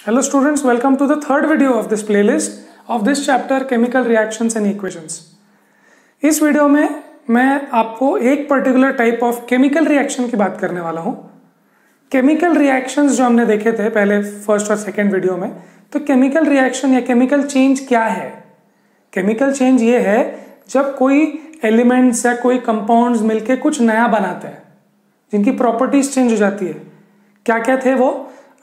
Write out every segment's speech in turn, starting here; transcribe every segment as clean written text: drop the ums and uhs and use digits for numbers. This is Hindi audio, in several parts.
Hello students, welcome to the third video of this playlist of this chapter Chemical Reactions and Equations. इस वीडियो में मैं आपको एक particular type of chemical reaction की बात करने वाला हूँ. केमिकल रिएक्शंस जो हमने देखे थे पहले फर्स्ट और सेकेंड वीडियो में, तो केमिकल रिएक्शन या केमिकल चेंज क्या है? केमिकल चेंज ये है जब कोई एलिमेंट्स या कोई कंपाउंड्स मिलके कुछ नया बनाते हैं जिनकी प्रॉपर्टीज चेंज हो जाती है. क्या क्या थे वो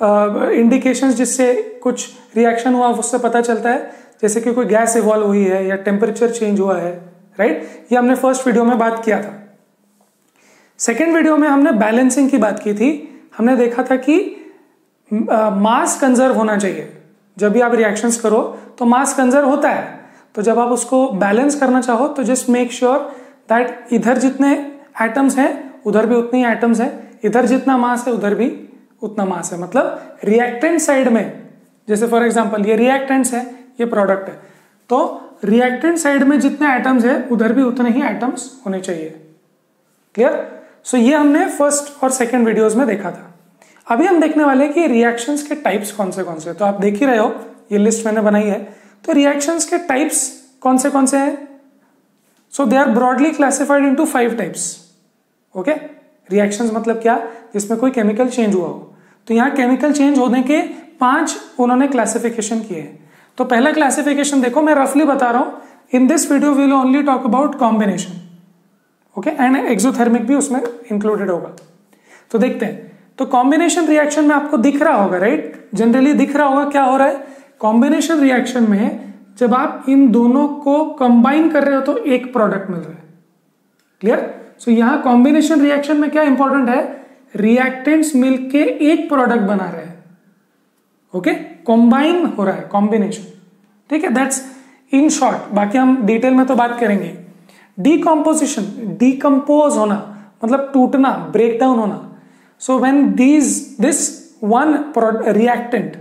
इंडिकेशंस जिससे कुछ रिएक्शन हुआ उससे पता चलता है, जैसे कि कोई गैस इवॉल्व हुई है या टेम्परेचर चेंज हुआ है, राइट? ये हमने फर्स्ट वीडियो में बात किया था. सेकेंड वीडियो में हमने बैलेंसिंग की बात की थी. हमने देखा था कि मास कंजर्व होना चाहिए. जब भी आप रिएक्शंस करो तो मास कंजर्व होता है, तो जब आप उसको बैलेंस करना चाहो तो जस्ट मेक श्योर दैट इधर जितने एटम्स हैं उधर भी उतने ही एटम्स हैं, इधर जितना मास है उधर भी उतना मास है. मतलब रिएक्टेंट साइड में, जैसे फॉर एग्जांपल ये रिएक्टेंट्स है, ये प्रोडक्ट है, तो रिएक्टेंट साइड में जितने एटम्स है उधर भी उतने ही एटम्स होने चाहिए. क्लियर? सो ये हमने फर्स्ट और सेकंड वीडियोस में देखा था. अभी हम देखने वाले हैं कि रिएक्शंस के टाइप्स कौन से. तो आप देख ही रहे हो, ये लिस्ट मैंने बनाई है. तो रिएक्शंस के टाइप्स कौन से हैं? So they are broadly classified into 5 types. Okay, reactions मतलब क्या? जिसमें कोई केमिकल चेंज हुआ हो. तो यहाँ केमिकल चेंज होने के 5 उन्होंने क्लासिफिकेशन किए हैं. तो पहला क्लासिफिकेशन देखो, मैं रफली बता रहा हूं. In this video we will only talk about combination, okay, and exothermic भी उसमें इंक्लूडेड होगा. तो देखते हैं. तो कॉम्बिनेशन रिएक्शन में आपको दिख रहा होगा, राइट? जनरली दिख रहा होगा क्या हो रहा है. कॉम्बिनेशन रिएक्शन में जब आप इन दोनों को कंबाइन कर रहे हो तो एक प्रोडक्ट मिल रहा है. क्लियर? सो यहां कॉम्बिनेशन रिएक्शन में क्या इंपॉर्टेंट है? रिएक्टेंट्स मिलके एक प्रोडक्ट बना रहे हैं. ओके, कंबाइन हो रहा है, कॉम्बिनेशन. ठीक है, दैट्स इन शॉर्ट. बाकी हम डिटेल में तो बात करेंगे. डीकम्पोजिशन, डीकम्पोज होना मतलब टूटना, ब्रेक डाउन होना. So when this one reactant,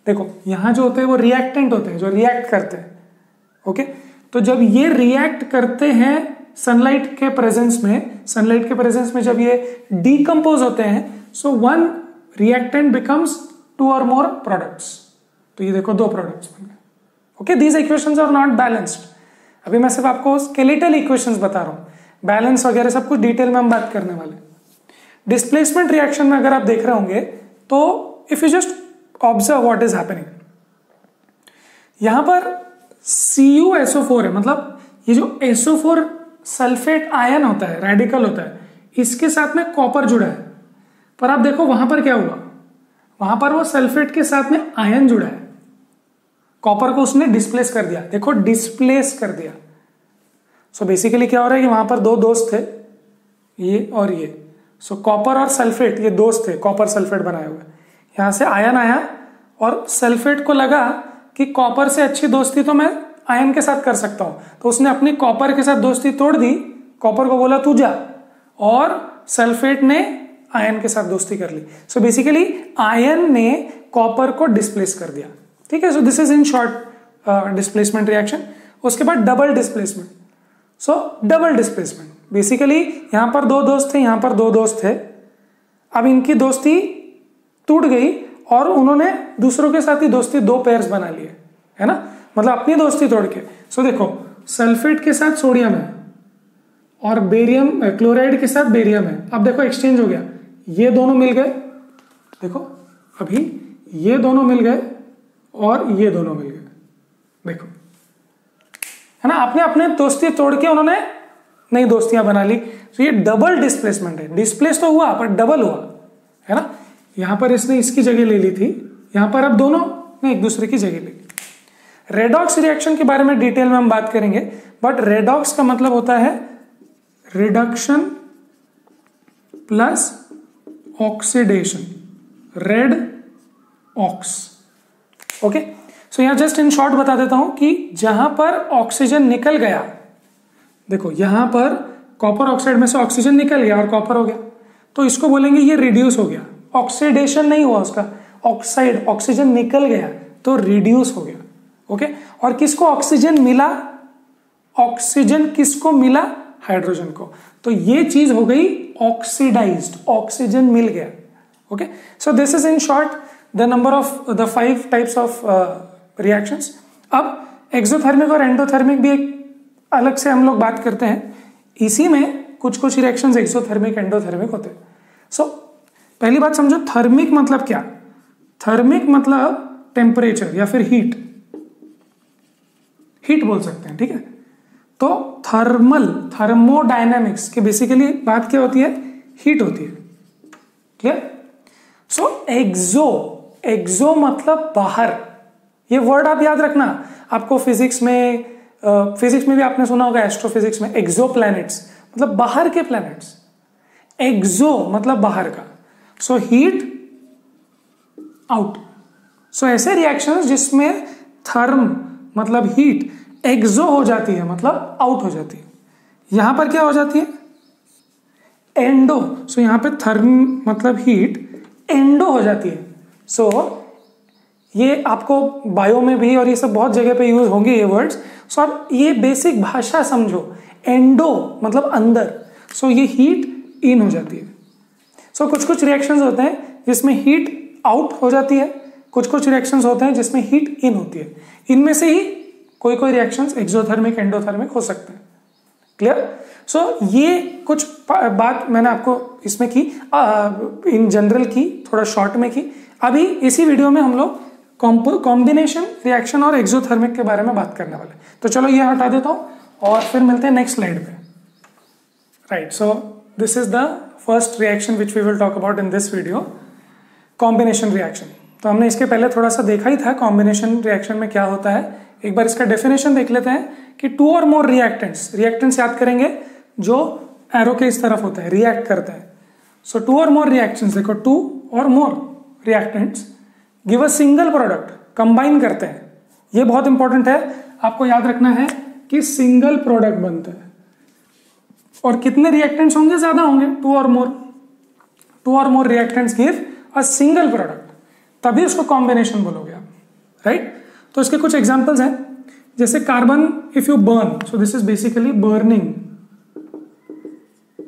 देखो यहां जो होते हैं वो रिएक्टेंट होते हैं जो रिएक्ट करते हैं. ओके, तो जब ये रिएक्ट करते हैं सनलाइट के प्रेजेंस में जब ये डीकम्पोज होते हैं, सो वन रिएक्टेंट बिकम्स 2 और मोर प्रोडक्ट्स. तो ये देखो 2 प्रोडक्ट्स बन गए. Okay, these equations are not balanced. अभी मैं सिर्फ आपको स्केलेटल इक्वेशंस बता रहा हूं. बैलेंस वगैरह सब कुछ डिटेल में हम बात करने वाले. डिस्प्लेसमेंट रिएक्शन में अगर आप देख रहे होंगे तो if you just observe what is happening, यहां पर CuSO4 है. मतलब ये जो SO4 सल्फेट आयन होता है, रेडिकल होता है, इसके साथ में कॉपर जुड़ा है. पर आप देखो वहां पर क्या हुआ, वहां पर वो सल्फेट के साथ में आयन जुड़ा है, कॉपर को उसने डिस्प्लेस कर दिया. देखो डिस्प्लेस कर दिया. सो बेसिकली क्या हो रहा है कि वहां पर 2 दोस्त थे, ये और ये. सो कॉपर और सल्फेट ये दोस्त थे, कॉपर सल्फेट बनाए हुए. यहां से आयन आया और सल्फेट को लगा कि कॉपर से अच्छी दोस्ती तो मैं आयन के साथ कर सकता हूं, तो उसने अपनी कॉपर के साथ दोस्ती तोड़ दी. कॉपर को बोला तू जा, और सल्फेट ने आयन के साथ दोस्ती कर ली. सो बेसिकली आयन ने कॉपर को डिस्प्लेस कर दिया. ठीक है, so this is in short displacement reaction. उसके बाद डबल डिस्प्लेसमेंट. सो डबल डिस्प्लेसमेंट बेसिकली यहां पर 2 दोस्त थे, यहां पर 2 दोस्त थे. अब इनकी दोस्ती टूट गई और उन्होंने दूसरों के साथ ही दोस्ती 2 पेयर्स बना लिए, है ना? मतलब अपनी दोस्ती तोड़ के. सो देखो सल्फेट के साथ सोडियम है और बेरियम, क्लोराइड के साथ बेरियम है. अब देखो एक्सचेंज हो गया, ये दोनों मिल गए. देखो अभी ये दोनों मिल गए और ये दोनों मिल गए. देखो, है ना? अपने अपने दोस्ती तोड़ के उन्होंने नई दोस्तियां बना ली. तो ये डबल डिस्प्लेसमेंट है. डिस्प्लेस तो हुआ पर डबल हुआ, है ना? यहां पर इसने इसकी जगह ले ली थी, यहां पर अब दोनों ने एक दूसरे की जगह ले ली. रेडॉक्स रिएक्शन के बारे में डिटेल में हम बात करेंगे, बट रेडॉक्स का मतलब होता है reduction plus oxidation, red ox. Okay, so यहां जस्ट इन शॉर्ट बता देता हूं कि जहां पर ऑक्सीजन निकल गया, देखो यहां पर कॉपर ऑक्साइड में से ऑक्सीजन निकल गया और कॉपर हो गया, तो इसको बोलेंगे ये रिड्यूस हो गया. ऑक्सीडेशन नहीं हुआ उसका, ऑक्साइड ऑक्सीजन निकल गया तो रिड्यूस हो गया. ओके, और किसको ऑक्सीजन मिला? ऑक्सीजन किसको मिला? हाइड्रोजन को. तो ये चीज हो गई ऑक्सीडाइज्ड, ऑक्सीजन मिल गया. Okay, so this is in short the number of the 5 types of reactions. अब एक्सोथर्मिक और एंडोथर्मिक भी एक अलग से हम लोग बात करते हैं। इसी में कुछ कुछ रिएक्शंस एक्सोथर्मिक एंडोथर्मिक होते हैं। सो पहली बात समझो, थर्मिक मतलब क्या? थर्मिक मतलब टेम्परेचर या फिर हीट बोल सकते हैं, ठीक है। तो थर्मल, थर्मोडायनेमिक्स की बेसिकली बात क्या होती है? हीट होती है। क्लियर? सो एक्सो मतलब बाहर। ये वर्ड आप याद रखना, आपको फिजिक्स में भी आपने सुना होगा, एस्ट्रोफिजिक्स में एक्सो प्लैनेट्स मतलब बाहर के प्लैनेट्स। एक्सो मतलब बाहर का। So heat out. सो ऐसे रिएक्शंस जिसमें थर्म मतलब हीट एक्सो हो जाती है मतलब आउट हो जाती है। यहां पर क्या हो जाती है? एंडो। सो यहां पे थर्म मतलब हीट एंडो हो जाती है। सो ये आपको बायो में भी और ये सब बहुत जगह पे यूज होंगे ये वर्ड्स। सो आप ये बेसिक भाषा समझो। एंडो मतलब अंदर। सो ये हीट इन हो जाती है। सो कुछ कुछ रिएक्शंस होते हैं जिसमें हीट आउट हो जाती है, कुछ कुछ रिएक्शंस होते हैं जिसमें हीट इन होती है। इनमें से ही कोई कोई रिएक्शंस एक्सोथर्मिक एंडोथर्मिक हो सकते हैं। क्लियर? सो ये कुछ बात मैंने आपको इसमें की, इन जनरल की, थोड़ा शॉर्ट में की। अभी इसी वीडियो में हम लोग कॉम्बिनेशन रिएक्शन और एक्सोथर्मिक के बारे में बात करने वाले। तो चलो ये हटा देता हूं और फिर मिलते हैं नेक्स्ट स्लाइड पे। Right, so this is the first reaction which we will talk about in this video, combination reaction. तो हमने इसके पहले थोड़ा सा देखा ही था कॉम्बिनेशन रिएक्शन में क्या होता है। एक बार इसका डेफिनेशन देख लेते हैं कि टू और मोर रिएक्टेंट्स याद करेंगे जो एरो के इस तरफ होता है, रिएक्ट करता है। सो टू और मोर रिएक्शंस, देखो टू और more reactants give a single product, combine करते हैं। ये बहुत इंपॉर्टेंट है, आपको याद रखना है कि सिंगल प्रोडक्ट बनता है। और कितने रिएक्टेंट्स होंगे? ज्यादा होंगे, टू और more reactants give a single product, तभी उसको कॉम्बिनेशन बोलोगे आप। राइट? तो इसके कुछ एग्जांपल्स हैं, जैसे carbon if you burn, so this is basically burning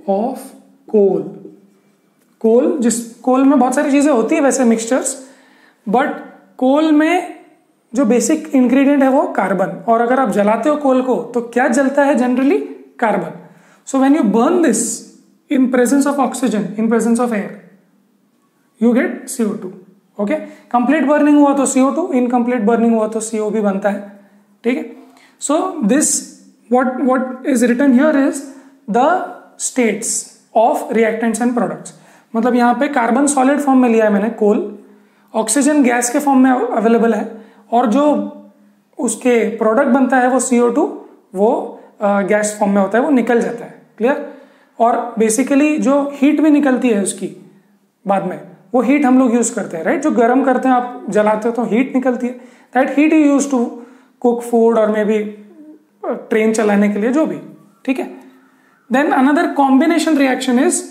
of coal. जिस कोल में बहुत सारी चीजें होती है वैसे मिक्सचर्स, बट कोल में जो बेसिक इंग्रेडिएंट है वो कार्बन। और अगर आप जलाते हो कोल को तो क्या जलता है generally? Carbon. So when you burn this in presence of oxygen, in presence of air, you get CO2। Okay, complete burning हुआ तो CO2, इनकम्प्लीट बर्निंग हुआ तो CO भी बनता है। ठीक है? So this what is written here is the states of reactants and products. मतलब यहाँ पे कार्बन सॉलिड फॉर्म में लिया है मैंने कोल, ऑक्सीजन गैस के फॉर्म में अवेलेबल है, और जो उसके प्रोडक्ट बनता है वो CO2, वो गैस फॉर्म में होता है, वो निकल जाता है। क्लियर? और बेसिकली जो हीट भी निकलती है उसकी बाद में, वो हीट हम लोग यूज करते हैं। राइट? जो गर्म करते हैं, आप जलाते हो तो हीट निकलती है, that heat you use to cook food और मे बी ट्रेन चलाने के लिए, जो भी। ठीक है? Then another combination reaction is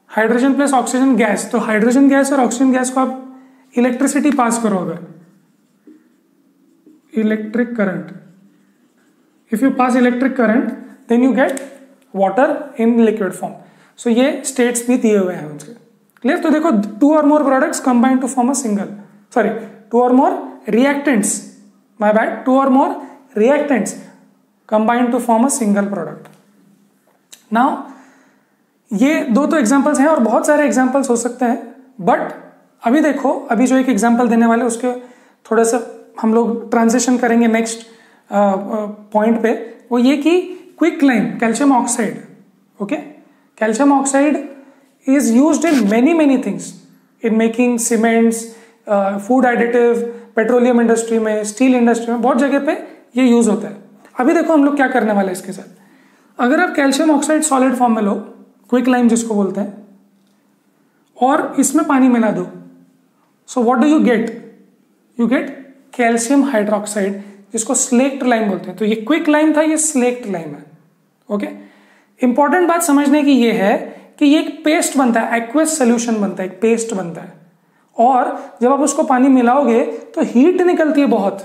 hydrogen plus oxygen gas. तो हाइड्रोजन गैस और ऑक्सीजन गैस को आप इलेक्ट्रिसिटी पास करो, अगर electric current, if you pass electric current then you get water in liquid form. So ये स्टेट्स भी दिए हुए हैं उनके। क्लियर? तो देखो, टू और more products combine to form a single, sorry, two और more reactants, my bad, two और more reactants combine to form a single product. Now ये दो तो एग्जांपल्स हैं और बहुत सारे एग्जांपल्स हो सकते हैं, बट अभी देखो, अभी जो एक एग्जांपल देने वाले उसके थोड़ा सा हम लोग ट्रांजिशन करेंगे नेक्स्ट पॉइंट पे। वो ये कि quicklime calcium oxide. Okay, calcium oxide is used in many things, in making cements, food additive, petroleum industry में, स्टील इंडस्ट्री में, बहुत जगह पे ये यूज होता है। अभी देखो हम लोग क्या करने वाले हैं इसके साथ। अगर आप कैल्शियम ऑक्साइड सॉलिड फॉर्म में लो, क्विक लाइम जिसको बोलते हैं, और इसमें पानी मिला दो, so what do you get? You get calcium hydroxide, जिसको स्लेक्ट लाइम बोलते हैं। तो ये क्विक लाइम था, ये स्लेक्ट लाइम है। ओके, इंपॉर्टेंट बात समझने की ये है कि ये एक पेस्ट बनता है, एक्वस सोल्यूशन बनता है, एक पेस्ट बनता है, और जब आप उसको पानी मिलाओगे तो हीट निकलती है बहुत।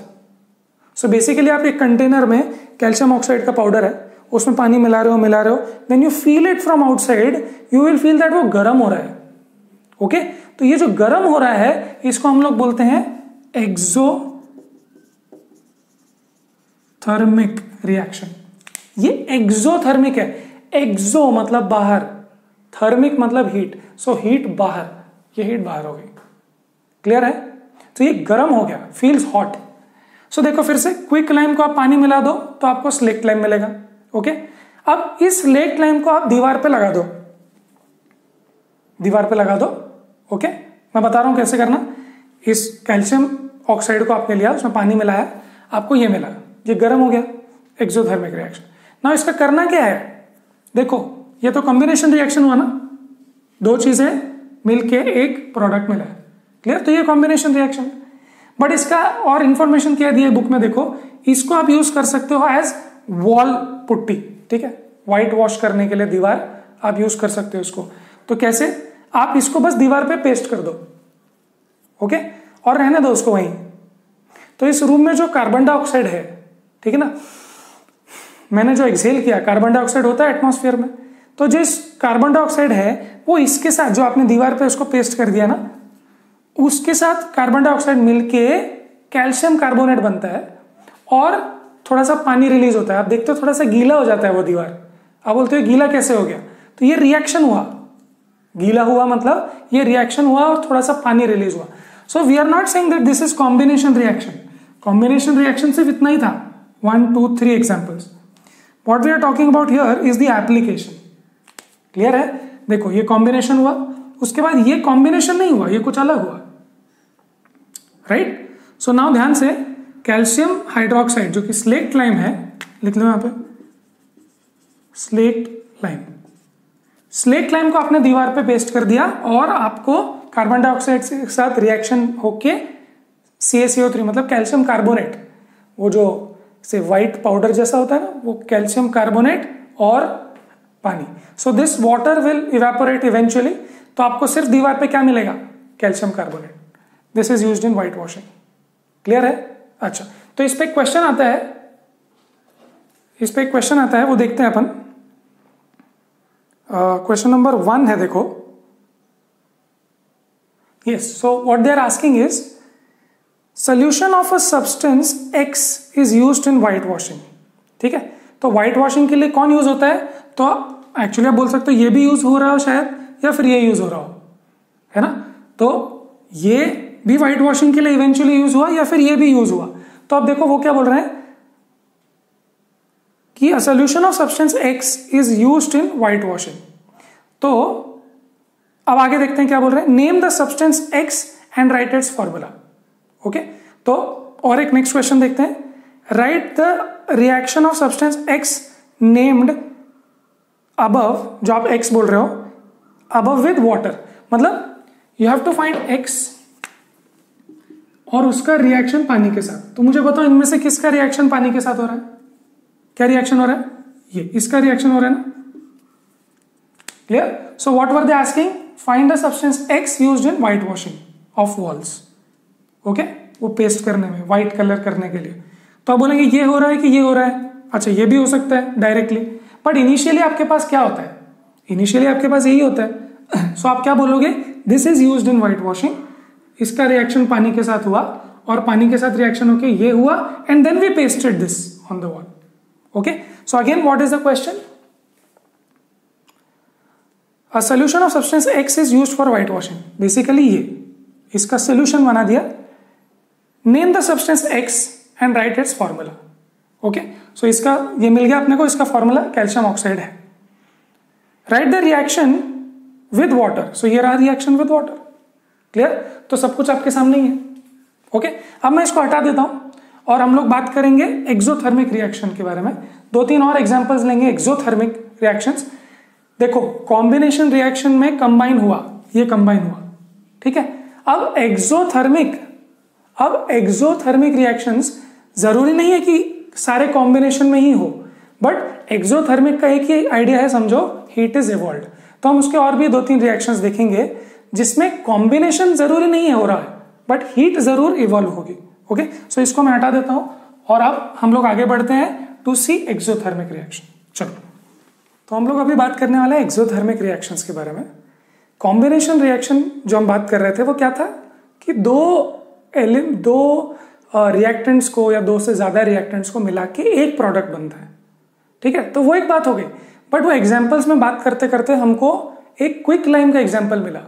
सो बेसिकली आप एक कंटेनर में कैल्शियम ऑक्साइड का पाउडर है, उसमें पानी मिला रहे हो, then you feel it from outside, you will feel that वो गर्म हो रहा है, ओके, तो ये जो गर्म हो रहा है इसको हम लोग बोलते हैं एक्सोथर्मिक रिएक्शन। ये एक्सोथर्मिक है, एक्सो मतलब बाहर, थर्मिक मतलब हीट, सो हीट बाहर, ये हीट बाहर हो गई। क्लियर है? तो ये गर्म हो गया, फील्स हॉट। सो देखो फिर से, क्विक लाइम को आप पानी मिला दो तो आपको स्लेक्ट लाइम मिलेगा। ओके, अब इस स्लेक्ट लाइम को आप दीवार पे लगा दो, दीवार पे लगा दो। ओके, मैं बता रहा हूं कैसे करना। इस कैल्शियम ऑक्साइड को आपने लिया, उसमें पानी मिलाया, आपको ये मिला, ये गर्म हो गया, एक्सोथर्मिक रिएक्शन। ना इसका करना क्या है, देखो ये तो कॉम्बिनेशन रिएक्शन हुआ ना, दो चीजें मिलके एक प्रोडक्ट मिला है। क्लियर? तो ये कॉम्बिनेशन रिएक्शन। बट इसका और इंफॉर्मेशन क्या दिया है बुक में, देखो इसको आप यूज कर सकते हो एज वॉल पुट्टी। ठीक है, व्हाइट वॉश करने के लिए दीवार आप यूज कर सकते हो इसको। तो कैसे, आप इसको बस दीवार पे पेस्ट कर दो, ओके, और रहने दो उसको वहीं। तो इस रूम में जो कार्बन डाइऑक्साइड है, ठीक है ना, मैंने जो एक्सहेल किया, कार्बन डाइऑक्साइड होता है एटमॉस्फेयर में, तो जिस कार्बन डाइऑक्साइड है वो इसके साथ, जो आपने दीवार पे उसको पेस्ट कर दिया ना, उसके साथ कार्बन डाइऑक्साइड मिलके कैल्शियम कार्बोनेट बनता है और थोड़ा सा पानी रिलीज होता है। आप देखते हो थोड़ा सा गीला हो जाता है वो दीवार। आप बोलते हो गीला कैसे हो गया, तो ये रिएक्शन हुआ, गीला हुआ मतलब ये रिएक्शन हुआ और थोड़ा सा पानी रिलीज हुआ। So we are not saying that this is combination reaction. Combination reaction सिर्फ इतना ही था, 1 2 3 examples. What we are talking about here is the application. Clear है? देखो ये कॉम्बिनेशन हुआ, उसके बाद ये कॉम्बिनेशन नहीं हुआ, ये कुछ अलग हुआ, राइट? सो नाउ ध्यान से, कैल्शियम हाइड्रोक्साइड जो कि स्लेक्ट लाइम है, लिख लो यहां पे स्लेक्ट लाइम। स्लेक्ट लाइम को आपने दीवार पे पेस्ट कर दिया और आपको कार्बन डाइऑक्साइड के साथ रिएक्शन होके CaCO3 मतलब कैल्शियम कार्बोनेट, वो जो से व्हाइट पाउडर जैसा होता है ना, वो कैल्शियम कार्बोनेट और पानी। So this water will evaporate eventually. तो आपको सिर्फ दीवार पे क्या मिलेगा, calcium carbonate. This is used in white washing. Clear है? अच्छा, तो इस पे क्वेश्चन आता है, इस पे क्वेश्चन आता है, वो देखते हैं अपन। क्वेश्चन नंबर 1 है, देखो। Yes, so what they are asking is solution of a substance X is used in white washing. ठीक है, तो व्हाइट वॉशिंग के लिए कौन यूज होता है, तो एक्चुअली आप बोल सकते हो ये भी यूज हो रहा हो शायद, या फिर ये यूज हो रहा हो, है ना। तो ये भी व्हाइट वॉशिंग के लिए इवेंचुअली यूज हुआ या फिर ये भी यूज हुआ। तो अब देखो वो क्या बोल रहे हैं कि a solution of substance X is used in white washing. तो अब आगे देखते हैं क्या बोल रहे हैं, name the substance X and write its formula. Okay, तो और एक नेक्स्ट क्वेश्चन देखते हैं, write the reaction of substance X named above, जो आप X बोल रहे हो, अबव विद वाटर, मतलब you have to find X और उसका रिएक्शन पानी के साथ। तो मुझे बताओ इनमें से किसका रिएक्शन पानी के साथ हो रहा है, क्या रिएक्शन हो रहा है, ये इसका रिएक्शन हो रहा है ना। Clear? So what were they asking, find the substance X used in white washing of walls. Okay, वो पेस्ट करने में, व्हाइट कलर करने के लिए। तो आप बोलेंगे ये हो रहा है कि ये हो रहा है, अच्छा ये भी हो सकता है डायरेक्टली, बट इनिशियली आपके पास क्या होता है, इनिशियली आपके पास यही होता है। सो आप क्या बोलोगे, this is used in white washing, इसका रिएक्शन पानी के साथ हुआ और पानी के साथ रिएक्शन होके ये हुआ, and then we pasted this on the wall. Okay, so again what is the question, a solution of substance X is used for white washing. Basically ये इसका सोल्यूशन बना दिया, name the substance X and write its formula. Okay, so इसका ये मिल गया अपने को, इसका फॉर्मूला कैल्शियम ऑक्साइड है। Write the reaction with water, so ये रहा रिएक्शन विद वाटर। क्लियर? तो सब कुछ आपके सामने ही है। ओके, अब मैं इसको हटा देता हूं और हम लोग बात करेंगे एक्सोथर्मिक रिएक्शन के बारे में। 2-3 और एग्जांपल्स लेंगे एक्सोथर्मिक रिएक्शंस। देखो कॉम्बिनेशन रिएक्शन में कंबाइन हुआ, ये कंबाइन हुआ, ठीक है। अब एक्सोथर्मिक रिएक्शंस जरूरी नहीं है कि सारे कॉम्बिनेशन में ही हो, बट एक्सोथर्मिक का एक ही आइडिया है, समझो हीट इज इवॉल्व्ड। तो हम उसके और भी 2-3 रिएक्शंस देखेंगे जिसमें कॉम्बिनेशन जरूरी नहीं है हो रहा है, बट हीट जरूर इवॉल्व होगी। ओके, सो इसको मैं हटा देता हूं और अब हम लोग आगे बढ़ते हैं टू सी एक्सोथर्मिक रिएक्शन। चलो, तो हम लोग अभी बात करने वाले हैं एक्सोथर्मिक रिएक्शंस के बारे में। कॉम्बिनेशन रिएक्शन जो हम बात कर रहे थे वो क्या था कि दो रिएक्टेंट्स को या दो से ज्यादा रिएक्टेंट्स को मिला के एक प्रोडक्ट बनता है, ठीक है। तो वो एक बात हो गई, बट वो एग्जाम्पल्स में बात करते करते हमको एक क्विक लाइम का एग्जाम्पल मिला।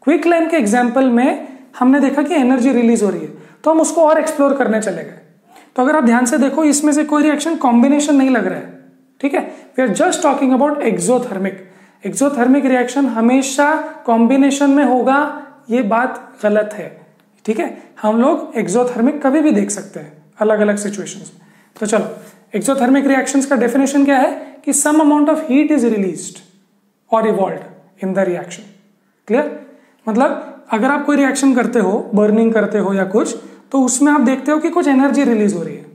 क्विक लाइम के एग्जाम्पल में हमने देखा कि एनर्जी रिलीज हो रही है, तो हम उसको और एक्सप्लोर करने चले गए। तो अगर आप ध्यान से देखो, इसमें से कोई रिएक्शन कॉम्बिनेशन नहीं लग रहा है, ठीक है। We are just talking about exothermic. Exothermic reaction हमेशा कॉम्बिनेशन में होगा, ये बात गलत है, ठीक है। हम लोग एक्सोथर्मिक कभी भी देख सकते हैं अलग अलग सिचुएशंस में। तो चलो, एक्सोथर्मिक रिएक्शंस का डेफिनेशन क्या है कि some amount of heat is released और evolved in the reaction. Clear? मतलब अगर आप कोई रिएक्शन करते हो, बर्निंग करते हो या कुछ, तो उसमें आप देखते हो कि कुछ एनर्जी रिलीज हो रही है।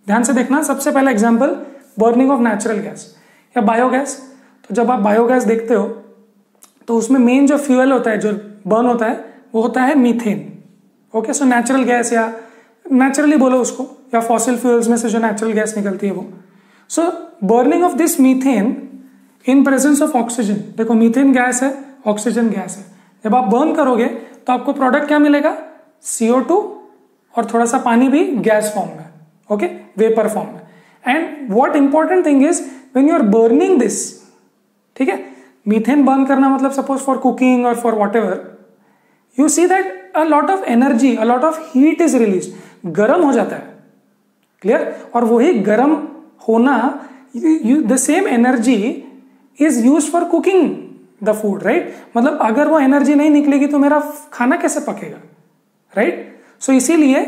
ध्यान से देखना, सबसे पहला example burning of natural gas या बायोगैस। तो जब आप बायोगैस देखते हो तो उसमें मेन जो फ्यूल होता है, जो बर्न होता है, वो होता है methane. Okay, so natural gas या नेचुरली बोलो उसको, या फॉसिल फ्यूल्स में से जो नेचुरल गैस निकलती है वो। So burning of this methane in presence of oxygen. देखो, मीथेन गैस है, ऑक्सीजन गैस है। जब आप बर्न करोगे तो आपको प्रोडक्ट क्या मिलेगा? CO2 और थोड़ा सा पानी भी गैस फॉर्म में, ओके, वेपर फॉर्म में। And what important thing is when you are burning this, ठीक है, मीथेन बर्न करना मतलब सपोज फॉर कुकिंग और for whatever, you see that a lot of energy, a lot of heat is released, गर्म हो जाता है। क्लियर? और वही गर्म होना, the same energy is used for cooking the food, right? मतलब अगर वो एनर्जी नहीं निकलेगी तो मेरा खाना कैसे पकेगा, राइट? सो इसीलिए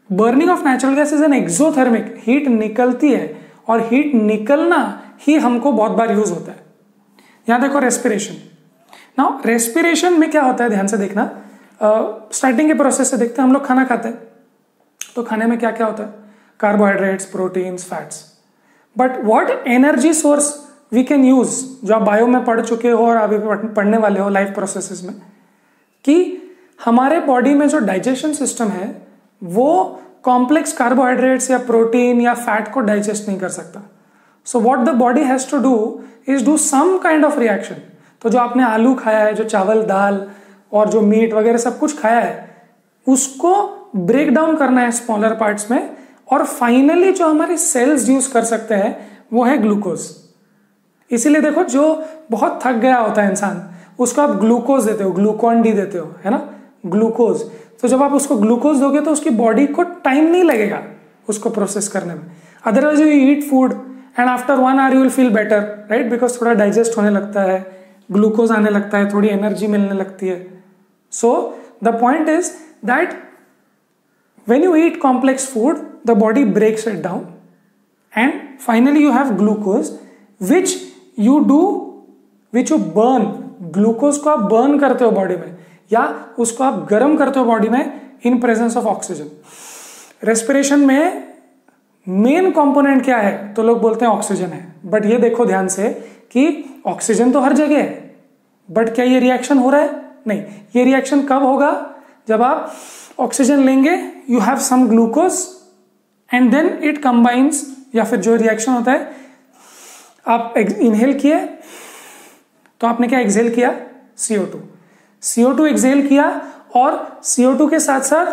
burning of natural gas is an exothermic. Heat निकलती है और हीट निकलना ही हमको बहुत बार यूज होता है। यहां देखो, रेस्पिरेशन। नाउ रेस्पिरेशन में क्या होता है, ध्यान से देखना। स्टार्टिंग के प्रोसेस से देखते हैं, हम लोग खाना खाते हैं तो खाने में क्या क्या होता है? Carbohydrates, proteins, fats. But what energy source we can use, जो आप बायो में पढ़ चुके हो और अभी पढ़ने वाले हो लाइफ प्रोसेसेस में, कि हमारे बॉडी में जो डाइजेशन सिस्टम है वो कॉम्प्लेक्स कार्बोहाइड्रेट्स या प्रोटीन या फैट को डाइजेस्ट नहीं कर सकता। So what the body has to do is do some kind of reaction. तो जो आपने आलू खाया है, जो चावल, दाल और जो मीट वगैरह सब कुछ खाया है, उसको ब्रेक डाउन करना है स्मॉलर पार्ट्स में, और फाइनली जो हमारे सेल्स यूज कर सकते हैं वो है ग्लूकोज। इसीलिए देखो, जो बहुत थक गया होता है इंसान, उसको आप ग्लूकोज देते हो, ग्लूकॉन डी देते हो, है ना, ग्लूकोज। तो जब आप उसको ग्लूकोज दोगे तो उसकी बॉडी को टाइम नहीं लगेगा उसको प्रोसेस करने में। Otherwise you eat food and after 1 hour you will feel better, right, because थोड़ा डाइजेस्ट होने लगता है, ग्लूकोज आने लगता है, थोड़ी एनर्जी मिलने लगती है। So the point is that when you eat complex food, the body breaks it down and finally you have glucose which you burn। Glucose को आप बर्न करते हो बॉडी में, या उसको आप गर्म करते हो बॉडी में इन प्रेजेंस ऑफ ऑक्सीजन। रेस्पिरेशन में मेन कंपोनेंट क्या है? तो लोग बोलते हैं ऑक्सीजन है, बट ये देखो ध्यान से कि ऑक्सीजन तो हर जगह है, बट क्या ये रिएक्शन हो रहा है? नहीं। ये रिएक्शन कब होगा? जब आप ऑक्सीजन लेंगे, you have some glucose and then it combines, या फिर जो रिएक्शन होता है, आप इनहेल किए तो आपने क्या एक्सहेल किया? CO2 एक्सहेल किया, और CO2 के साथ साथ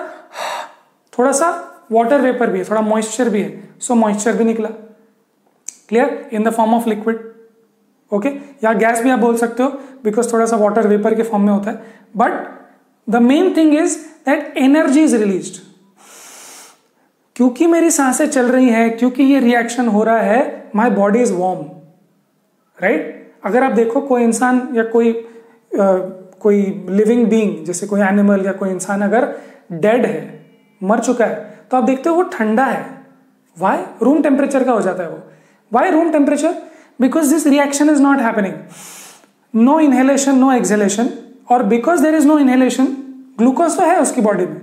थोड़ा सा वाटर वेपर भी है, थोड़ा मॉइस्चर भी है, सो मॉइस्चर भी निकला। Clear? In the form of liquid, okay, या गैस भी आप बोल सकते हो, बिकॉज थोड़ा सा वाटर वेपर के फॉर्म में होता है। But the main thing is that energy is released. क्योंकि मेरी सांसें चल रही हैं, क्योंकि ये रिएक्शन हो रहा है, my body is warm, right. अगर आप देखो, कोई इंसान या कोई लिविंग बीइंग, जैसे कोई एनिमल या कोई इंसान अगर डेड है, मर चुका है, तो आप देखते हो वो ठंडा है। वाई? रूम टेम्परेचर का हो जाता है वो। Why room temperature? Because this reaction is not happening, no inhalation, no exhalation, और because there is no inhalation, glucose तो है उसकी बॉडी में,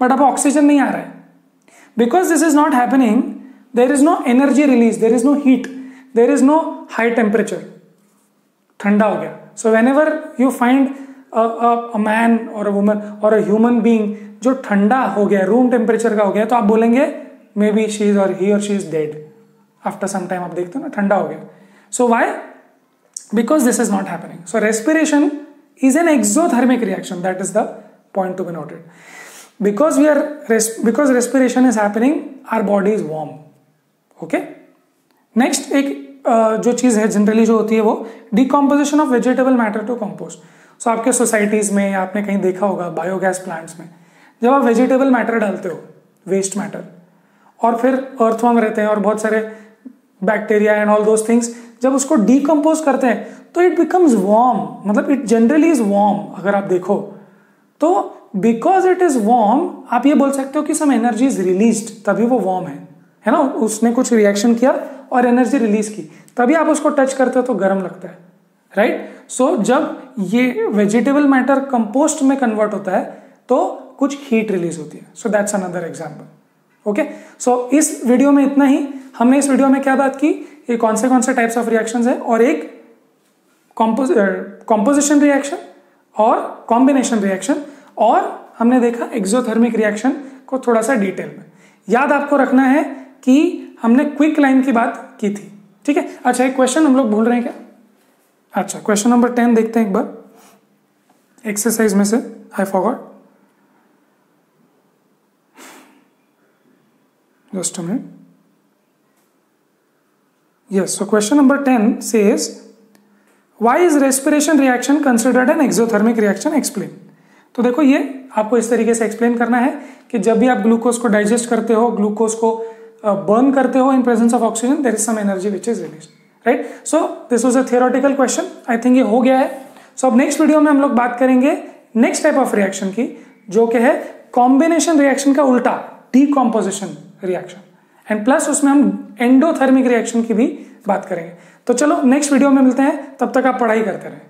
बट अब ऑक्सीजन नहीं आ रहा है। Because this is not happening, there is no energy release, there is no heat, there is no high temperature, ठंडा हो गया। So whenever you find a man or a woman or a human being जो ठंडा हो गया, रूम टेम्परेचर का हो गया, तो आप बोलेंगे मे बी शी इज और ही और she is dead. After some time आप देखते हो ना, ठंडा हो गया। So why? Because this is not happening. So respiration is an exothermic reaction. That is the point to be noted. Because respiration is happening, our body is warm. Okay. Next एक जो चीज़ है जनरली जो होती है वो decomposition of vegetable matter to compost. So आपके सोसाइटीज़ में या आपने कहीं देखा होगा बायोगैस प्लांट्स में जब आप वेजिटेबल मैटर डालते हो, वेस्ट मैटर, और फिर अर्थवर्म रहते हैं और बहुत सारे bacteria and all those things, जब उसको डिकम्पोज करते हैं तो इट बिकम्स वार्म. मतलब इट जनरली इज वार्म. अगर आप देखो तो बिकॉज इट इज वार्म आप ये बोल सकते हो कि सम एनर्जी इज रिलीज्ड, तभी वो वार्म है ना. उसने कुछ रिएक्शन किया और एनर्जी रिलीज की, तभी आप उसको टच करते हो तो गर्म लगता है, राइट. सो जब ये वेजिटेबल मैटर कंपोस्ट में कन्वर्ट होता है तो कुछ हीट रिलीज होती है. So that's another example. Okay. So इस वीडियो में इतना ही. हमने इस वीडियो में क्या बात की, ये कौन से टाइप्स ऑफ रिएक्शंस है, और एक कॉम्पोजिशन रिएक्शन और कॉम्बिनेशन रिएक्शन, और हमने देखा एक्सोथर्मिक रिएक्शन को थोड़ा सा डिटेल में. याद आपको रखना है कि हमने क्विक लाइन की बात की थी, ठीक है. अच्छा, एक क्वेश्चन हम लोग भूल रहे हैं क्या. अच्छा, क्वेश्चन नंबर 10 देखते हैं एक बार एक्सरसाइज में से. I forgot, just a minute. Yes, so question number 10 says, why is respiration reaction considered an exothermic reaction? Explain. तो देखो ये आपको इस तरीके से एक्सप्लेन करना है कि जब भी आप ग्लूकोज को डाइजेस्ट करते हो, ग्लूकोज को बर्न करते हो in presence of oxygen, there is some energy which is released, right. So this was a theoretical question. I think ये हो गया है. सो अब नेक्स्ट वीडियो में हम लोग बात करेंगे नेक्स्ट टाइप ऑफ रिएक्शन की, जो कि है कॉम्बिनेशन रिएक्शन का उल्टा, डीकॉम्पोजिशन रिएक्शन, एंड प्लस उसमें हम एंडोथर्मिक रिएक्शन की भी बात करेंगे. तो चलो नेक्स्ट वीडियो में मिलते हैं. तब तक आप पढ़ाई करते रहें.